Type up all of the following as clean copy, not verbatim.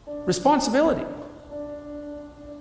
Responsibility.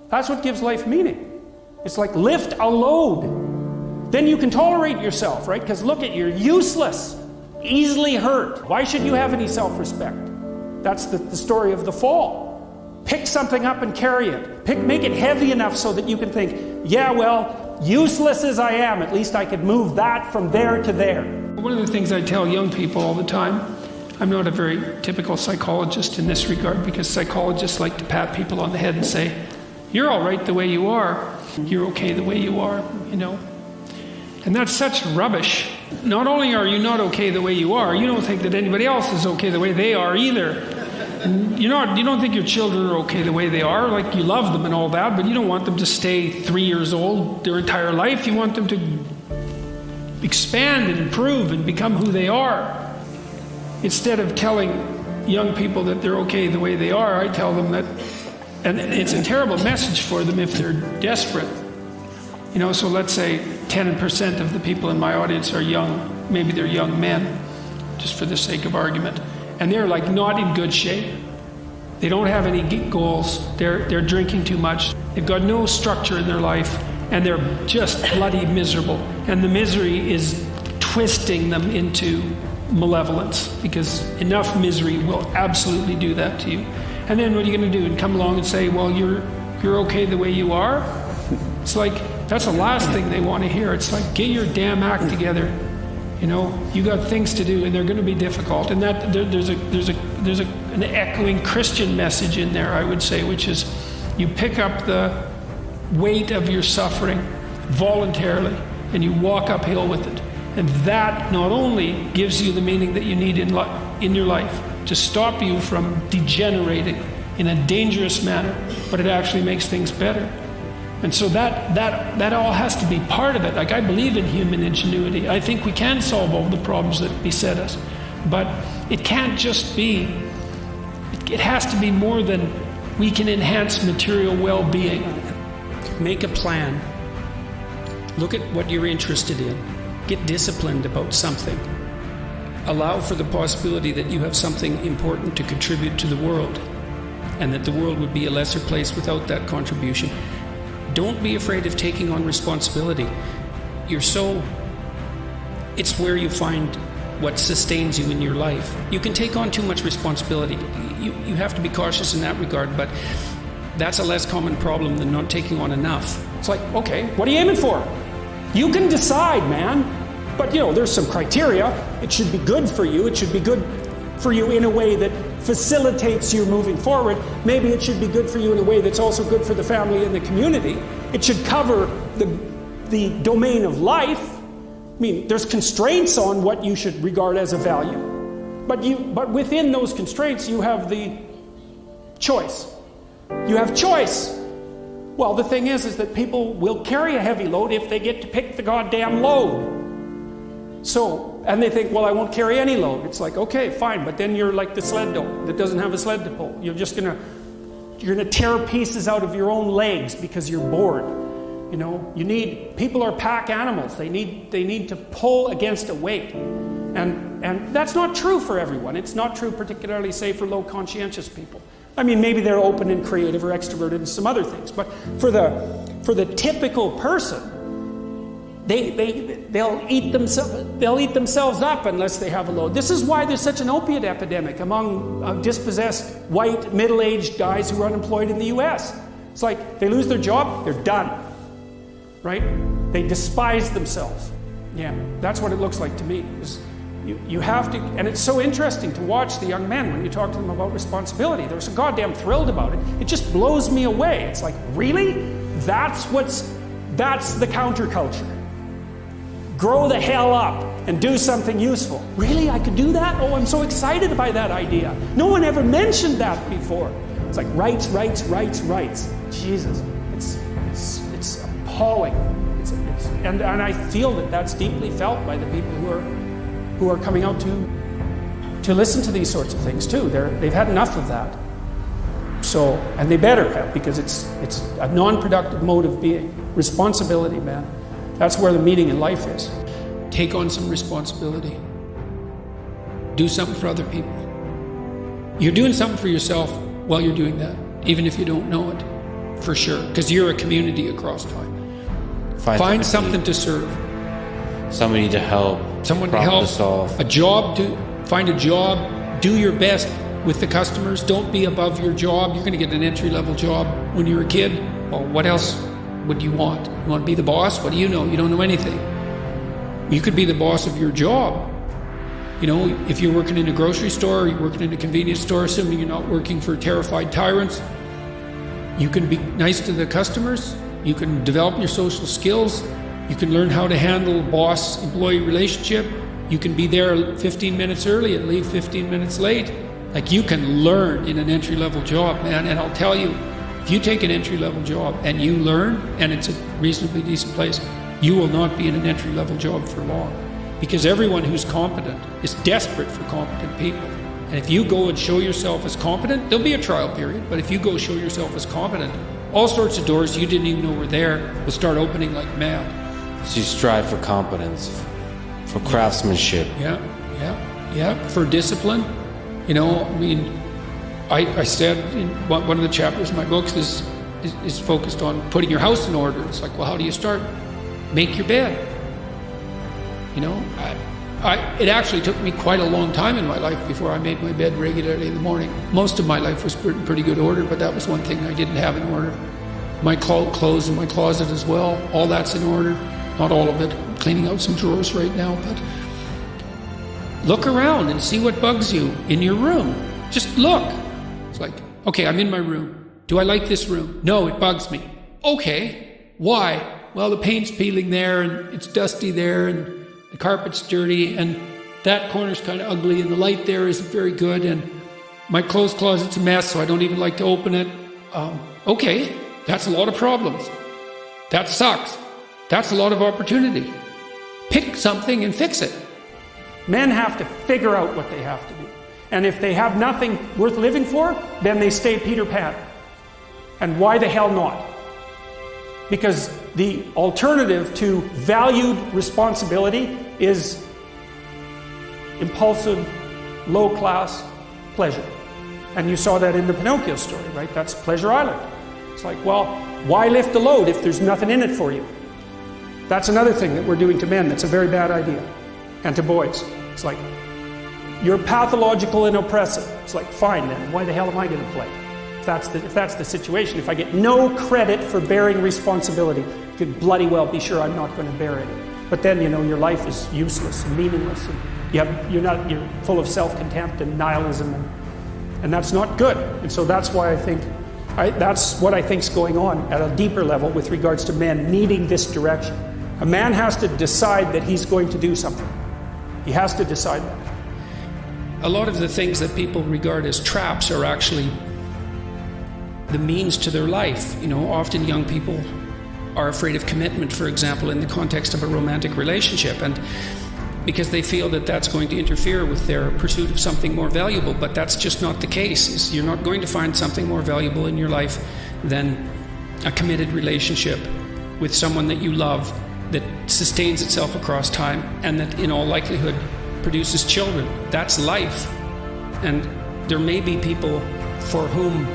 That's what gives life meaning. It's like lift a load. Then you can tolerate yourself, right? Because look at, you're useless, easily hurt. Why should you have any self-respect? That's the story of the fall. Pick something up and carry it. Make it heavy enough so that you can think, yeah, well, useless as I am, at least I could move that from there to there. One of the things I tell young people all the time, I'm not a very typical psychologist in this regard, because psychologists like to pat people on the head and say, you're all right the way you are. You're okay the way you are, you know. And that's such rubbish. Not only are you not okay the way you are, you don't think that anybody else is okay the way they are either. And you don't think your children are okay the way they are. Like, you love them and all that, but you don't want them to stay 3 years old their entire life. You want them to expand and improve and become who they are. Instead of telling young people that they're okay the way they are, I tell them that, and it's a terrible message for them if they're desperate. You know, so let's say 10% of the people in my audience are young, maybe they're young men, just for the sake of argument, and they're like not in good shape. They don't have any goals, they're drinking too much, they've got no structure in their life, and they're just bloody miserable. And the misery is twisting them into malevolence, because enough misery will absolutely do that to you. And then what are you going to do? And come along and say, well, you're okay the way you are? It's like, that's the last thing they want to hear. It's like, get your damn act together. You know, you got things to do, and they're going to be difficult. And that there's an echoing Christian message in there, I would say, which is, you pick up the weight of your suffering voluntarily, and you walk uphill with it. And that not only gives you the meaning that you need in your life to stop you from degenerating in a dangerous manner, but it actually makes things better. And so that all has to be part of it. Like, I believe in human ingenuity. I think we can solve all the problems that beset us. But it can't just be, it has to be more than we can enhance material well-being. Make a plan. Look at what you're interested in. Get disciplined about something. Allow for the possibility that you have something important to contribute to the world, and that the world would be a lesser place without that contribution. Don't be afraid of taking on responsibility. It's where you find what sustains you in your life. You can take on too much responsibility. You have to be cautious in that regard, but that's a less common problem than not taking on enough. It's like, okay, what are you aiming for? You can decide, man. But, you know, there's some criteria. It should be good for you. It should be good for you in a way that facilitates you moving forward. Maybe it should be good for you in a way that's also good for the family and the community. It should cover the domain of life. I mean, there's constraints on what you should regard as a value. But within those constraints, you have the choice. You have choice. Well, the thing is that people will carry a heavy load if they get to pick the goddamn load. So, and they think, well, I won't carry any load. It's like, okay, fine, but then you're like the sled dog that doesn't have a sled to pull. You're gonna tear pieces out of your own legs because you're bored. You know, people are pack animals. They need to pull against a weight. And that's not true for everyone. It's not true particularly, say, for low conscientious people. I mean, maybe they're open and creative or extroverted and some other things, but for the typical person, they'll eat themselves up unless they have a load. This is why there's such an opiate epidemic among dispossessed white middle-aged guys who are unemployed in the US. It's like they lose their job, they're done, right? They despise themselves. Yeah, that's what it looks like to me. You have to, and it's so interesting to watch the young men when you talk to them about responsibility. They're so goddamn thrilled about it. It just blows me away. It's like, really? That's the counterculture. Grow the hell up and do something useful. Really? I could do that? Oh, I'm so excited by that idea. No one ever mentioned that before. It's like rights. Jesus, it's appalling. And I feel that that's deeply felt by the people who are coming out to listen to these sorts of things too. They've had enough of that. So, and they better have, because it's a non-productive mode of being. Responsibility, man. That's where the meaning in life is. Take on some responsibility. Do something for other people. You're doing something for yourself while you're doing that, even if you don't know it, for sure, because you're a community across time. Find something to serve. Somebody to help. Someone to problem help. to solve. A job find a job. Do your best with the customers. Don't be above your job. You're going to get an entry-level job when you're a kid. Well, what else would you want? You want to be the boss? What do you know? You don't know anything. You could be the boss of your job. You know, if you're working in a grocery store or you're working in a convenience store, assuming you're not working for terrified tyrants, you can be nice to the customers. You can develop your social skills. You can learn how to handle boss-employee relationship. You can be there 15 minutes early and leave 15 minutes late. Like, you can learn in an entry-level job, man. And I'll tell you, if you take an entry-level job and you learn, and it's a reasonably decent place, you will not be in an entry-level job for long. Because everyone who's competent is desperate for competent people. And if you go and show yourself as competent, there'll be a trial period, but if you go show yourself as competent, all sorts of doors you didn't even know were there will start opening like mad. So you strive for competence, for craftsmanship. Yeah, for discipline. You know, I mean, I said in one of the chapters of my books is focused on putting your house in order. It's like, well, how do you start? Make your bed. You know, it actually took me quite a long time in my life before I made my bed regularly in the morning. Most of my life was in pretty good order, but that was one thing I didn't have in order. My clothes in my closet as well, all that's in order. Not all of it. I'm cleaning out some drawers right now, but look around and see what bugs you in your room. Just look. It's like, okay, I'm in my room. Do I like this room? No, it bugs me. Okay, why? Well, the paint's peeling there, and it's dusty there, and the carpet's dirty, and that corner's kind of ugly, and the light there isn't very good, and my clothes closet's a mess, so I don't even like to open it. Okay, that's a lot of problems. That sucks. That's a lot of opportunity. Pick something and fix it. Men have to figure out what they have to do. And if they have nothing worth living for, then they stay Peter Pan. And why the hell not? Because the alternative to valued responsibility is impulsive, low-class pleasure. And you saw that in the Pinocchio story, right? That's Pleasure Island. It's like, well, why lift the load if there's nothing in it for you? That's another thing that we're doing to men that's a very bad idea. And to boys. It's like, you're pathological and oppressive. It's like, fine then, why the hell am I going to play? If that's the situation, if I get no credit for bearing responsibility, you could bloody well be sure I'm not going to bear it. But then, you know, your life is useless and meaningless, and you're full of self-contempt and nihilism, and that's not good. And so that's why I think that's what I think's going on at a deeper level with regards to men needing this direction. A man has to decide that he's going to do something. He has to decide that. A lot of the things that people regard as traps are actually the means to their life. You know, often young people are afraid of commitment, for example, in the context of a romantic relationship, and because they feel that that's going to interfere with their pursuit of something more valuable. But that's just not the case. You're not going to find something more valuable in your life than a committed relationship with someone that you love, that sustains itself across time, and that in all likelihood produces children. That's life. And there may be people for whom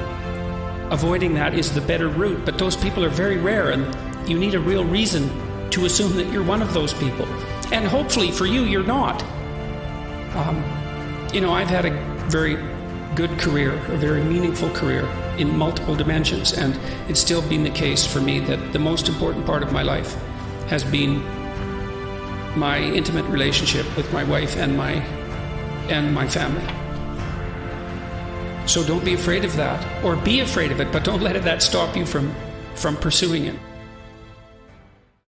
avoiding that is the better route, but those people are very rare, and you need a real reason to assume that you're one of those people. And hopefully for you, you're not. You know, I've had a very good career, a very meaningful career in multiple dimensions, and it's still been the case for me that the most important part of my life has been my intimate relationship with my wife and my family. So don't be afraid of that, or be afraid of it, but don't let that stop you from pursuing it.